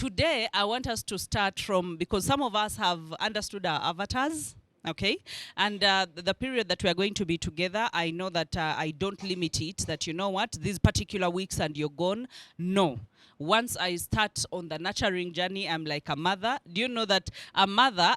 today I want us to start from, because some of us have understood our avatars. Okay, and the period that we are going to be together, I know that I don't limit it, that you know what, these particular weeks and you're gone. No. Once I start on the nurturing journey, I'm like a mother. Do you know that a mother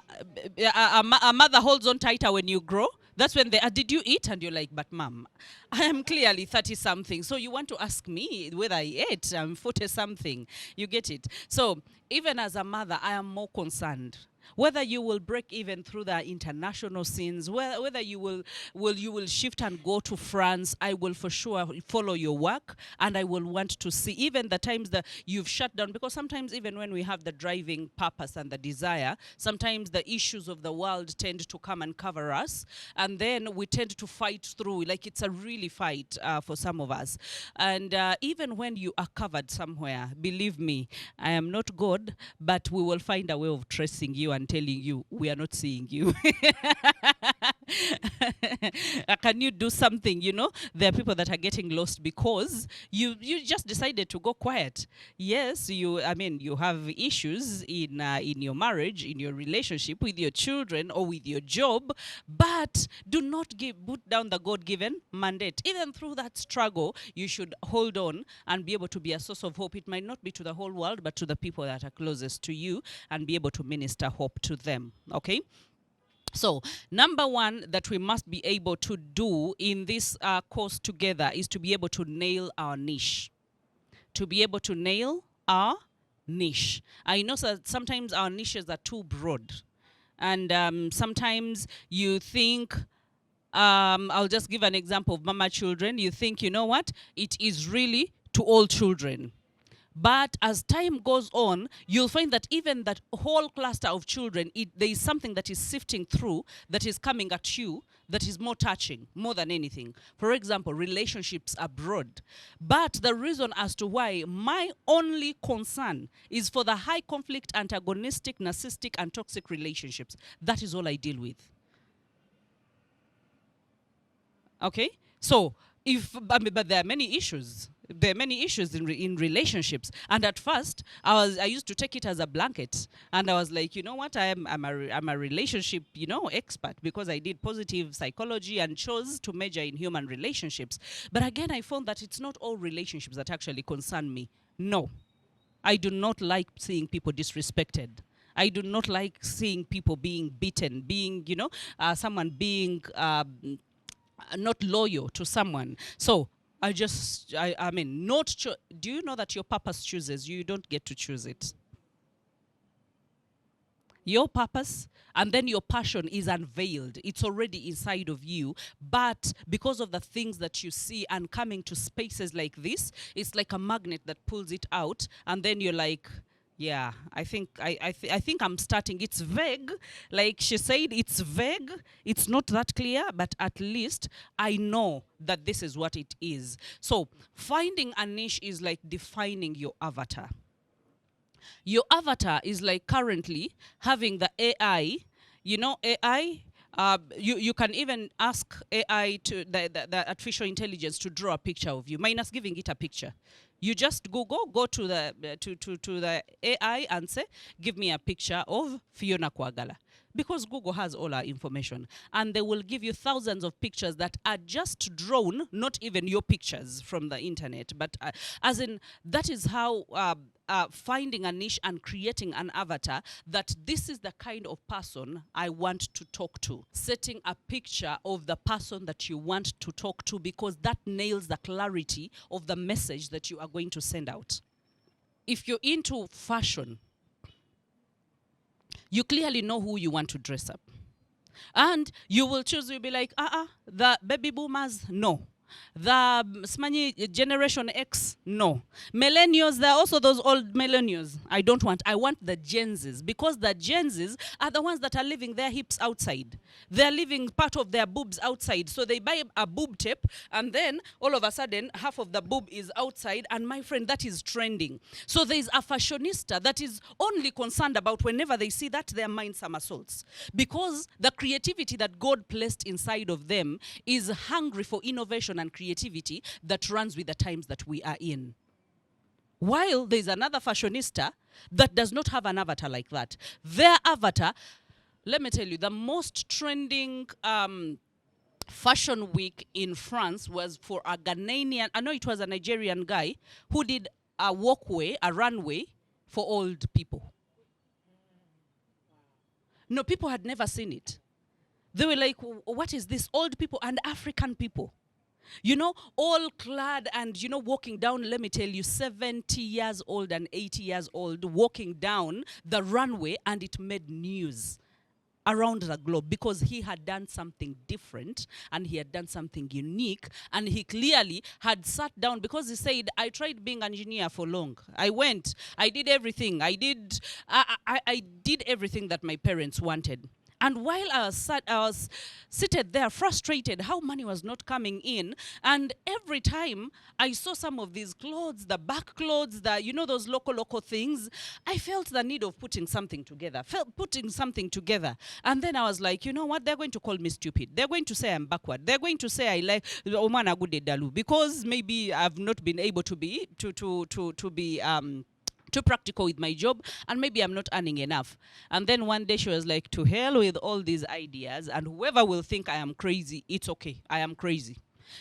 holds on tighter when you grow? That's when they did you eat? And you're like, but mom, I am clearly 30-something. So you want to ask me whether I ate? I'm 40-something. You get it? So even as a mother, I am more concerned. Whether you will break even through the international scenes, whether you will shift and go to France, I will for sure follow your work, and I will want to see even the times that you've shut down, because sometimes even when we have the driving purpose and the desire, sometimes the issues of the world tend to come and cover us, and then we tend to fight through, like it's a really fight for some of us. And even when you are covered somewhere, believe me, I am not God, but we will find a way of tracing you and telling you we are not seeing you. Can you do something? You know, there are people that are getting lost because you just decided to go quiet. Yes, you have issues in your marriage, in your relationship, with your children, or with your job, but do not put down the God-given mandate. Even through that struggle, you should hold on and be able to be a source of hope. It might not be to the whole world, but to the people that are closest to you, and be able to minister hope to them. Okay? So, number one that we must be able to do in this course together is to be able to nail our niche. To be able to nail our niche. I know that sometimes our niches are too broad. And sometimes you think, I'll just give an example of mama children. You think, you know what, it is really to all children. But as time goes on, you'll find that even that whole cluster of children, there is something that is sifting through, that is coming at you, that is more touching, more than anything. For example, relationships are broad. But the reason as to why my only concern is for the high conflict, antagonistic, narcissistic, and toxic relationships. That is all I deal with. Okay? So, but there are many issues. There are many issues in relationships, and at first I used to take it as a blanket, and I was like, you know what, I'm a relationship expert, because I did positive psychology and chose to major in human relationships. But again, I found that it's not all relationships that actually concern me. No, I do not like seeing people disrespected. I do not like seeing people being beaten, being someone being not loyal to someone. So do you know that your purpose chooses you? You don't get to choose it. Your purpose and then your passion is unveiled. It's already inside of you. But because of the things that you see and coming to spaces like this, it's like a magnet that pulls it out. And then you're like, yeah, I think I'm starting. It's vague. Like she said, it's vague. It's not that clear, but at least I know that this is what it is. So finding a niche is like defining your avatar. Your avatar is like currently having the AI. You know, AI, you can even ask AI, to the artificial intelligence, to draw a picture of you, minus giving it a picture. You just go to the AI and say, give me a picture of Fiona Kwagala. Because Google has all our information. And they will give you thousands of pictures that are just drawn, not even your pictures from the internet. But as in, that is how finding a niche and creating an avatar, that this is the kind of person I want to talk to. Setting a picture of the person that you want to talk to, because that nails the clarity of the message that you are going to send out. If you're into fashion, you clearly know who you want to dress up. And you will choose, you'll be like, the baby boomers, no. The Smanyi Generation X, no. Millennials, there are also those old millennials. I don't want. I want the Gen Zs, because the Gen Zs are the ones that are leaving their hips outside. They're leaving part of their boobs outside. So they buy a boob tape, and then all of a sudden, half of the boob is outside, and my friend, that is trending. So there's a fashionista that is only concerned about, whenever they see that, their mind somersaults. Because the creativity that God placed inside of them is hungry for innovation and creativity that runs with the times that we are in. While there's another fashionista that does not have an avatar like that. Their avatar, let me tell you, the most trending fashion week in France was for a Ghanaian, I know it was a Nigerian guy, who did a walkway, a runway for old people. No, people had never seen it. They were like, what is this? Old people and African people. You know, all clad and, you know, walking down, let me tell you, 70 years old and 80 years old, walking down the runway, and it made news around the globe because he had done something different and he had done something unique, and he clearly had sat down because he said, I tried being an engineer for long. I went, I did everything. I did everything that my parents wanted. And while I was seated there, frustrated how money was not coming in, and every time I saw some of these clothes, the back clothes, you know, those local things, I felt the need of putting something together, And then I was like, you know what? They're going to call me stupid. They're going to say I'm backward. They're going to say I like Omana Gudedalu because maybe I've not been able to be too practical with my job, and maybe I'm not earning enough. And then one day she was like, to hell with all these ideas, and whoever will think I am crazy, it's okay, I am crazy.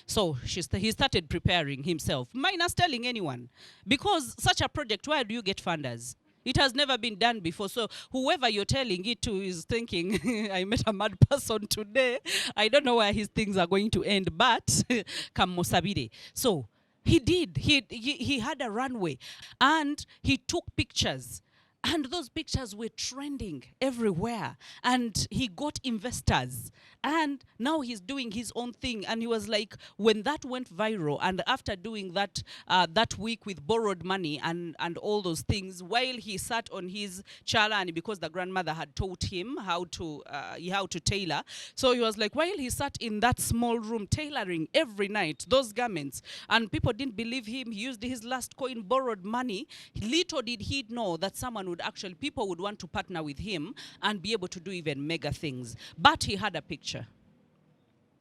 So he started preparing himself, minus telling anyone. Because such a project, where do you get funders? It has never been done before. So whoever you're telling it to is thinking, I met a mad person today. I don't know where his things are going to end, but Kamosabide. So he did. He had a runway, and he took pictures. And those pictures were trending everywhere. And he got investors. And now he's doing his own thing. And he was like, when that went viral, and after doing that that week with borrowed money and all those things, while he sat on his chalani, because the grandmother had taught him how to tailor. So he was like, while he sat in that small room tailoring every night, those garments, and people didn't believe him, he used his last coin, borrowed money. Little did he know that people would want to partner with him and be able to do even mega things. But he had a picture.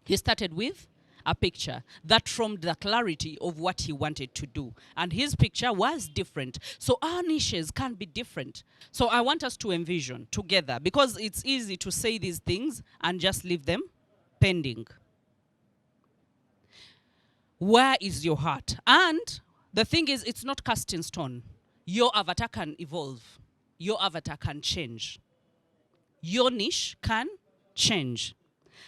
He started with a picture that formed the clarity of what he wanted to do. And his picture was different. So our niches can be different. So I want us to envision together, because it's easy to say these things and just leave them pending. Where is your heart? And the thing is, it's not cast in stone. Your avatar can evolve. Your avatar can change. Your niche can change.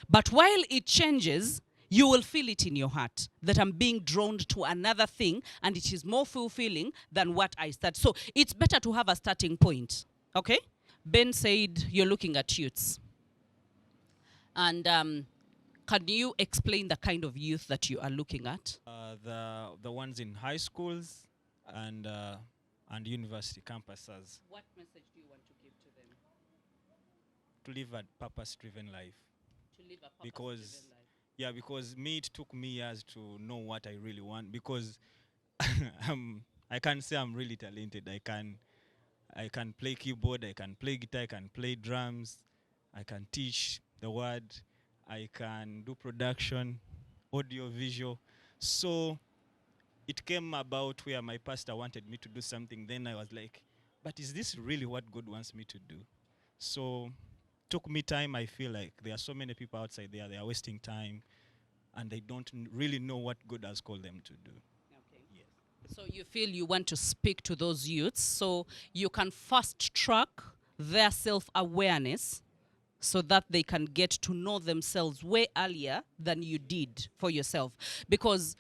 But while it changes, you will feel it in your heart that I'm being drawn to another thing, and it is more fulfilling than what I started. So it's better to have a starting point. Okay? Ben said you're looking at youths. And can you explain the kind of youth that you are looking at? The ones in high schools and university campuses. What message do you want to give to them? To live a purpose-driven life. To live a purpose-driven life. Yeah, because it took me years to know what I really want, because I can't say I'm really talented. I can play keyboard, I can play guitar, I can play drums, I can teach the word, I can do production, audio, visual. So it came about where my pastor wanted me to do something. Then I was like, but is this really what God wants me to do? So took me time. I feel like there are so many people outside there, they are wasting time, and they don't really know what God has called them to do. Okay. Yes. So you feel you want to speak to those youths so you can fast track their self-awareness so that they can get to know themselves way earlier than you did for yourself. Because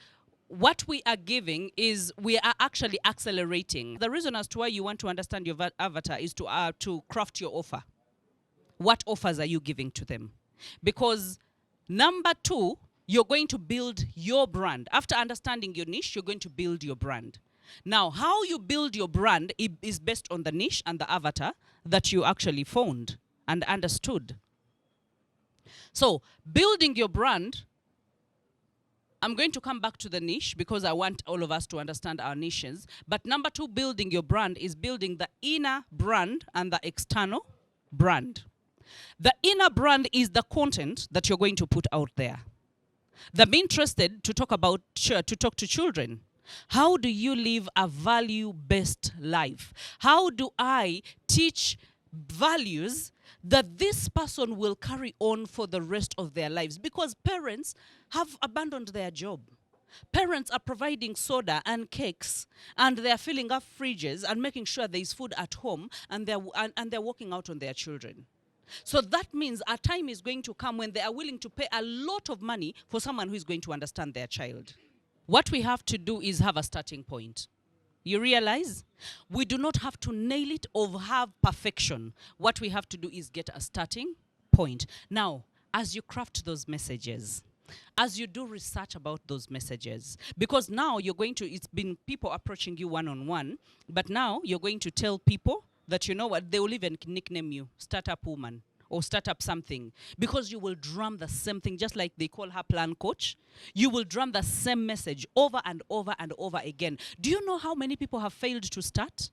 what we are giving is we are actually accelerating. The reason as to why you want to understand your avatar is to craft your offer. What offers are you giving to them? Because number two, you're going to build your brand. After understanding your niche, you're going to build your brand. Now, how you build your brand is based on the niche and the avatar that you actually found and understood. So, building your brand, I'm going to come back to the niche because I want all of us to understand our niches. But number two, building your brand is building the inner brand and the external brand. The inner brand is the content that you're going to put out there. I'm interested to talk to children. How do you live a value-based life? How do I teach values that this person will carry on for the rest of their lives? Because parents have abandoned their job. Parents are providing soda and cakes, and they're filling up fridges and making sure there is food at home, and they're working out on their children. So that means a time is going to come when they are willing to pay a lot of money for someone who is going to understand their child. What we have to do is have a starting point. You realize? We do not have to nail it or have perfection. What we have to do is get a starting point. Now, as you craft those messages, as you do research about those messages, because now you're going to, it's been people approaching you one-on-one, but now you're going to tell people that, you know what, they will even nickname you startup woman or startup something, because you will drum the same thing, just like they call her plan coach. You will drum the same message over and over and over again. Do you know how many people have failed to start?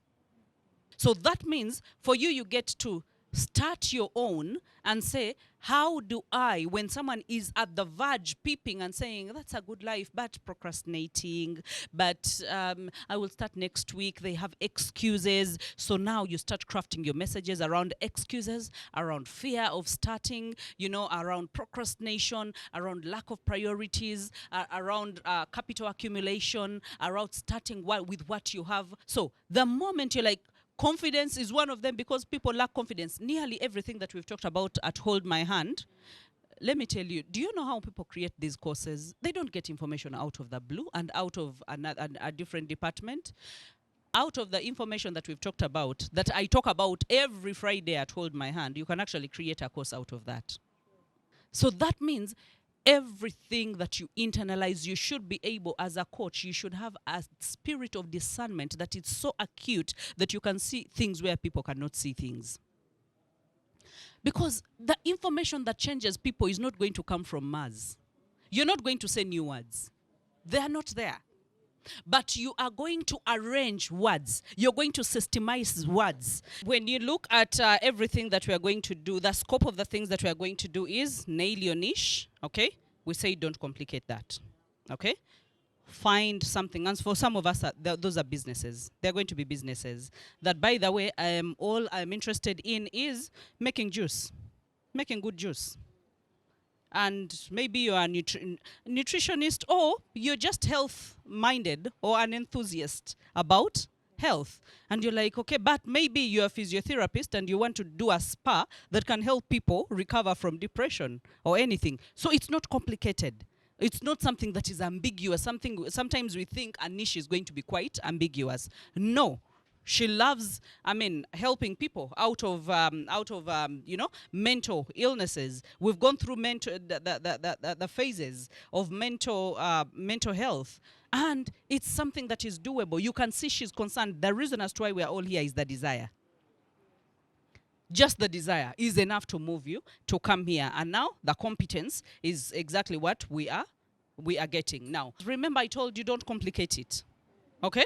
So that means for you, you get to start your own and say, how do I, when someone is at the verge peeping and saying, that's a good life, but procrastinating, but I will start next week, they have excuses. So now you start crafting your messages around excuses, around fear of starting, you know, around procrastination, around lack of priorities, around capital accumulation, around starting with what you have. So the moment you're like, confidence is one of them, because people lack confidence. Nearly everything that we've talked about at Hold My Hand, let me tell you, do you know how people create these courses? They don't get information out of the blue and out of a different department. Out of the information that we've talked about, that I talk about every Friday at Hold My Hand, you can actually create a course out of that. So that means everything that you internalize, you should be able, as a coach, you should have a spirit of discernment that is so acute that you can see things where people cannot see things. Because the information that changes people is not going to come from Mars. You're not going to say new words. They are not there. But you are going to arrange words. You're going to systemize words. When you look at everything that we are going to do, the scope of the things that we are going to do is nail your niche, okay? We say don't complicate that, okay? Find something. And for some of us, those are businesses. They're going to be businesses. That, by the way, all I'm interested in is making juice, making good juice. And maybe you're a nutritionist, or you're just health-minded or an enthusiast about health. And you're like, okay, but maybe you're a physiotherapist and you want to do a spa that can help people recover from depression or anything. So it's not complicated. It's not something that is ambiguous. Sometimes we think a niche is going to be quite ambiguous. No. She loves, helping people out of mental illnesses. We've gone through the phases of mental health, and it's something that is doable. You can see she's concerned. The reason as to why we are all here is the desire. Just the desire is enough to move you to come here. And now the competence is exactly what we are getting. Now, remember I told you don't complicate it. Okay?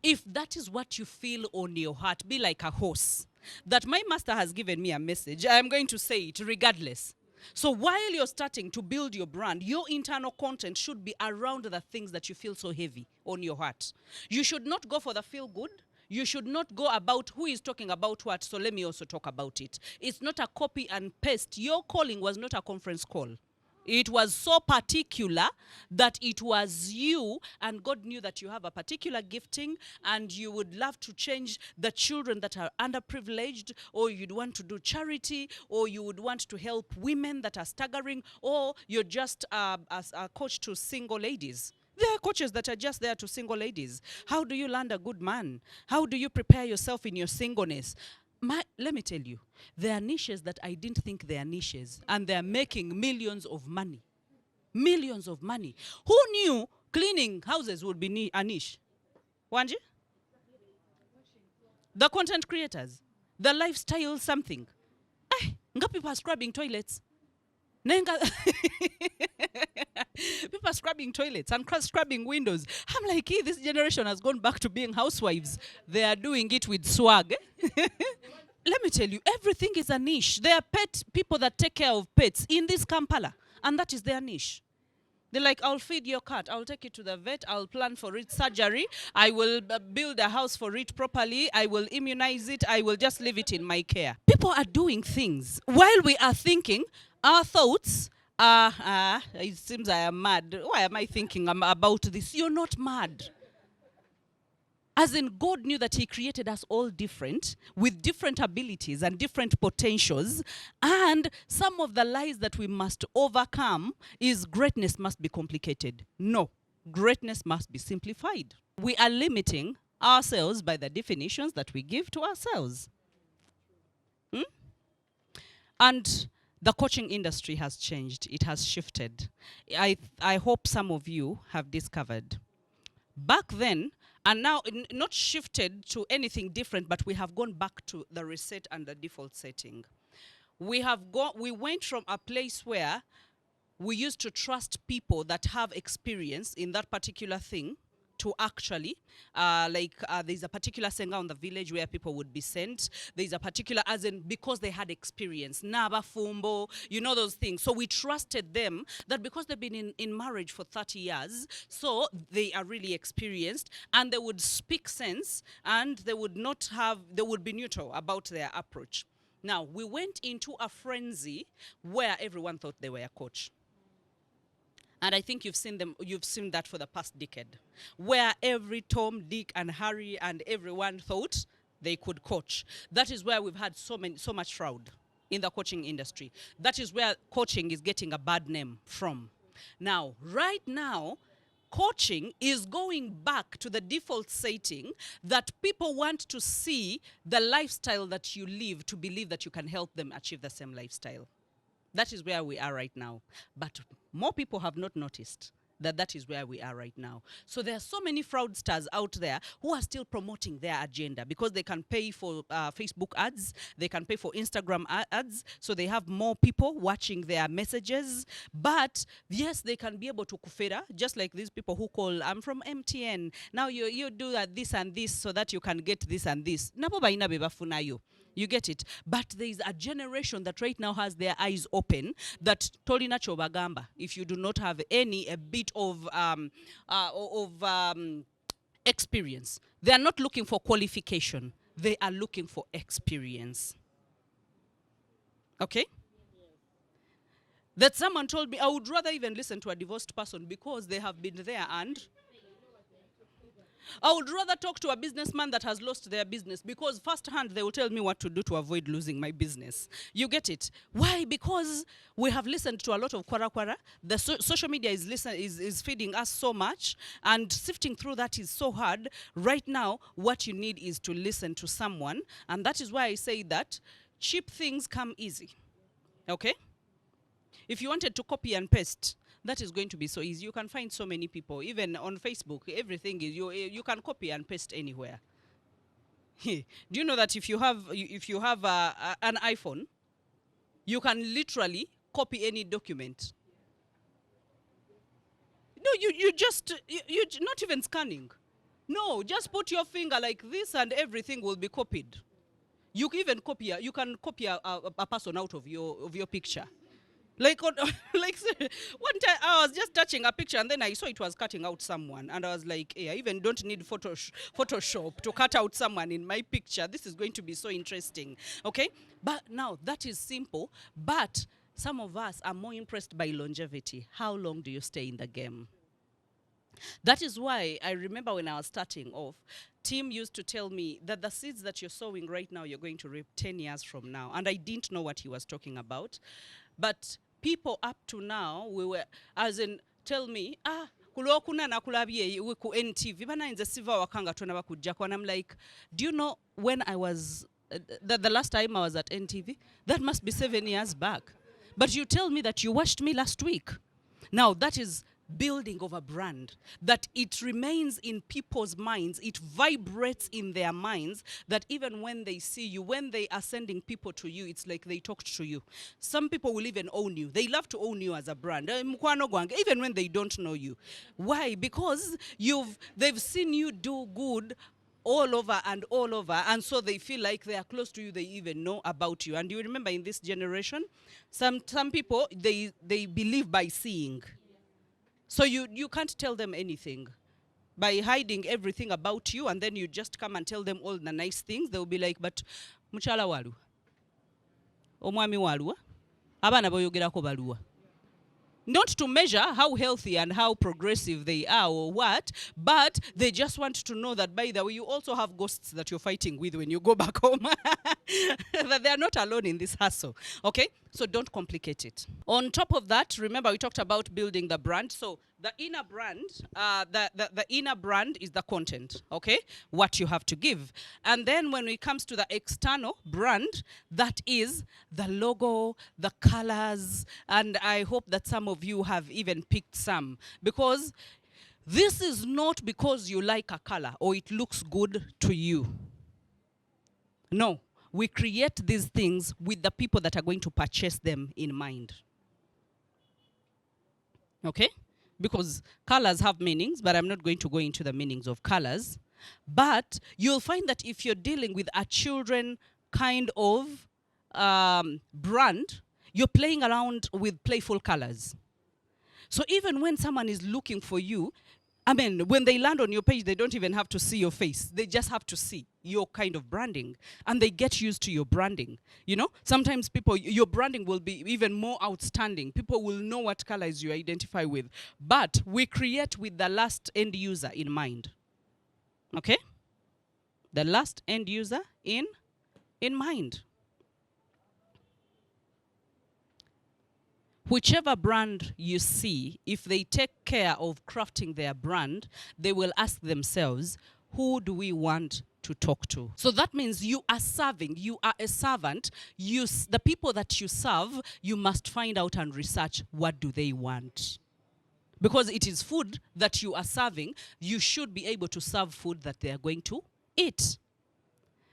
If that is what you feel on your heart, be like a horse. That my master has given me a message, I am going to say it regardless. So while you're starting to build your brand, your internal content should be around the things that you feel so heavy on your heart. You should not go for the feel good. You should not go about who is talking about what, so let me also talk about it. It's not a copy and paste. Your calling was not a conference call. It was so particular that it was you, and God knew that you have a particular gifting and you would love to change the children that are underprivileged, or you'd want to do charity, or you would want to help women that are staggering, or you're just a coach to single ladies. There are coaches that are just there to single ladies. How do you land a good man? How do you prepare yourself in your singleness? Let me tell you, there are niches that I didn't think they are niches, and they're making millions of money. Millions of money. Who knew cleaning houses would be a niche? Wanji? The content creators. The lifestyle something. Nga people are scrubbing toilets. People are scrubbing toilets and scrubbing windows. I'm like, hey, this generation has gone back to being housewives. They are doing it with swag. Let me tell you, everything is a niche. There are people that take care of pets in this Kampala, and that is their niche. They're like, I'll feed your cat, I'll take it to the vet, I'll plan for its surgery, I will build a house for it properly, I will immunize it, I will just leave it in my care. People are doing things while we are thinking. Our thoughts are, it seems I am mad. Why am I thinking about this? You're not mad. As in, God knew that He created us all different, with different abilities and different potentials. And some of the lies that we must overcome is greatness must be complicated. No, greatness must be simplified. We are limiting ourselves by the definitions that we give to ourselves. And the coaching industry has changed. It has shifted. I hope some of you have discovered. Back then, and now not shifted to anything different, but we have gone back to the reset and the default setting. We went from a place where we used to trust people that have experience in that particular thing to actually, there's a particular senga on the village where people would be sent. There's a particular, as in, because they had experience. Naba, Fumbo, you know those things. So we trusted them that because they've been in marriage for 30 years, so they are really experienced, and they would speak sense, and they would be neutral about their approach. Now, we went into a frenzy where everyone thought they were a coach. And I think you've seen that for the past decade, where every Tom, Dick, and Harry and everyone thought they could coach. That is where we've had so much fraud in the coaching industry. That is where coaching is getting a bad name from. Now, right now, coaching is going back to the default setting that people want to see the lifestyle that you live, to believe that you can help them achieve the same lifestyle. That is where we are right now. But more people have not noticed that is where we are right now. So there are so many fraudsters out there who are still promoting their agenda because they can pay for Facebook ads, they can pay for Instagram ads, so they have more people watching their messages. But yes, they can be able to kufera, just like these people who call, I'm from MTN, now you do this and this so that you can get this and this. Nabo baina bebafuna yo. You get it? But there is a generation that right now has their eyes open that tolina chobagamba. If you do not have a bit of experience, they are not looking for qualification. They are looking for experience. Okay? That someone told me, I would rather even listen to a divorced person because they have been there, and I would rather talk to a businessman that has lost their business because firsthand they will tell me what to do to avoid losing my business. You get it? Why? Because we have listened to a lot of kwara kwara. The social media is feeding us so much, and sifting through that is so hard. Right now, what you need is to listen to someone, and that is why I say that cheap things come easy. Okay? If you wanted to copy and paste, that is going to be so easy. You can find so many people, even on Facebook. Everything is you can copy and paste anywhere. Do you know that if you have an iPhone, you can literally copy any document? No, you not even scanning. No, just put your finger like this, and everything will be copied. You can copy a person out of your picture. Like, one time I was just touching a picture and then I saw it was cutting out someone. And I was like, hey, I even don't need Photoshop to cut out someone in my picture. This is going to be so interesting. Okay? But now, that is simple. But some of us are more impressed by longevity. How long do you stay in the game? That is why I remember when I was starting off, Tim used to tell me that the seeds that you're sowing right now, you're going to reap 10 years from now. And I didn't know what he was talking about. But people up to now, we were, as in, tell me, kulokuna na kulabye ku NTV bana inze siva wakanga tona bakujjako, and I'm like, do you know when I was the last time I was at NTV? That must be 7 years back. But you tell me that you watched me last week. Now that is building of a brand, that it remains in people's minds, it vibrates in their minds, that even when they see you, when they are sending people to you, it's like they talked to you. Some people will even own you. They love to own you as a brand, even when they don't know you. Why? Because they've seen you do good all over, and so they feel like they are close to you, they even know about you. And you remember in this generation, some people, they believe by seeing. So you can't tell them anything. By hiding everything about you, and then you just come and tell them all the nice things, they'll be like, but muchala walu, omwami walu, abana boyogerako baluwa. Not to measure how healthy and how progressive they are or what, but they just want to know that, by the way, you also have ghosts that you're fighting with when you go back home. That they are not alone in this hustle. Okay? So don't complicate it. On top of that, remember we talked about building the brand. So the inner brand, the inner brand is the content, okay? What you have to give. And then when it comes to the external brand, that is the logo, the colors, and I hope that some of you have even picked some. Because this is not because you like a color or it looks good to you. No. We create these things with the people that are going to purchase them in mind. Okay? Because colors have meanings, but I'm not going to go into the meanings of colors. But you'll find that if you're dealing with a children kind of brand, you're playing around with playful colors. So even when someone is looking for you, I mean, when they land on your page, they don't even have to see your face. They just have to see your kind of branding. And they get used to your branding. You know, sometimes people, your branding will be even more outstanding. People will know what colors you identify with. But we create with the last end user in mind. Okay? The last end user in mind. Whichever brand you see, if they take care of crafting their brand, they will ask themselves, who do we want to talk to? So that means you are serving, you are a servant. The people that you serve, you must find out and research what do they want. Because it is food that you are serving, you should be able to serve food that they are going to eat.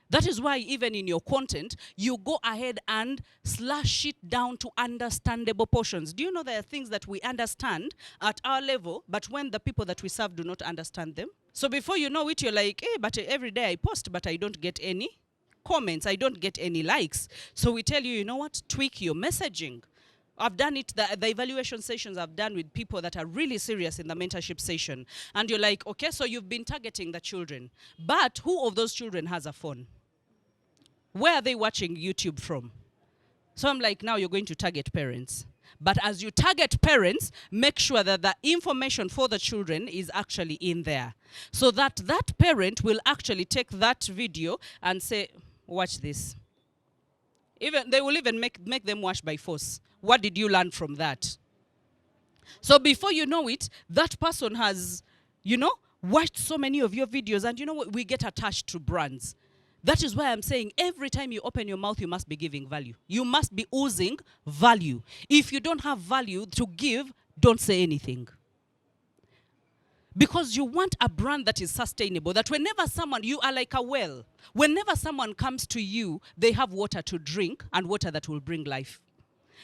That is why even in your content, you go ahead and slash it down to understandable portions. Do you know there are things that we understand at our level, but when the people that we serve do not understand them? So before you know it, you're like, hey, but every day I post, but I don't get any comments. I don't get any likes. So we tell you, you know what? Tweak your messaging. I've done it, the evaluation sessions I've done with people that are really serious in the mentorship session. And you're like, okay, so you've been targeting the children. But who of those children has a phone? Where are they watching YouTube from? So I'm like, now you're going to target parents. But as you target parents, make sure that the information for the children is actually in there. So that that parent will actually take that video and say, watch this. Even they will even make them watch by force. What did you learn from that? So before you know it, that person has, you know, watched so many of your videos. And you know what? We get attached to brands. That is why I'm saying every time you open your mouth, you must be giving value. You must be oozing value. If you don't have value to give, don't say anything. Because you want a brand that is sustainable, that whenever someone, you are like a well. Whenever someone comes to you, they have water to drink and water that will bring life.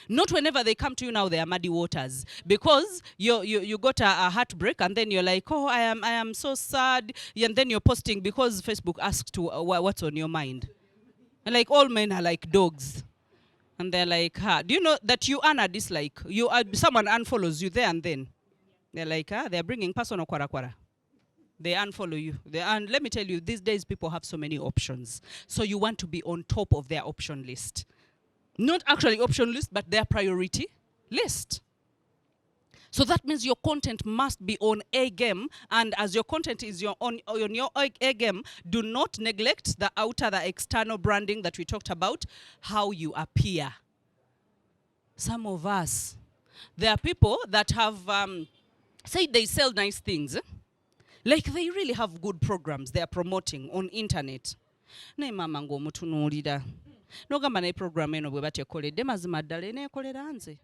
Not whenever they come to you now, they are muddy waters. Because you got a heartbreak and then you're like, oh, I am so sad. And then you're posting because Facebook asks to what's on your mind. And like all men are like dogs. And they're like, do you know that you earn a dislike? Someone unfollows you there and then. They're like, they're bringing personal kwara. They unfollow you. And let me tell you, these days people have so many options. So you want to be on top of their option list. Not actually option list, but their priority list. So that means your content must be on A game. And as your content is on your A game, do not neglect the external branding that we talked about, how you appear. Some of us, there are people that have said they sell nice things. Like they really have good programs they are promoting on internet. Ne mama ngomutunuulira. Nogamba naye program eno bwe batekoledde mazima ddala eneekolera nze.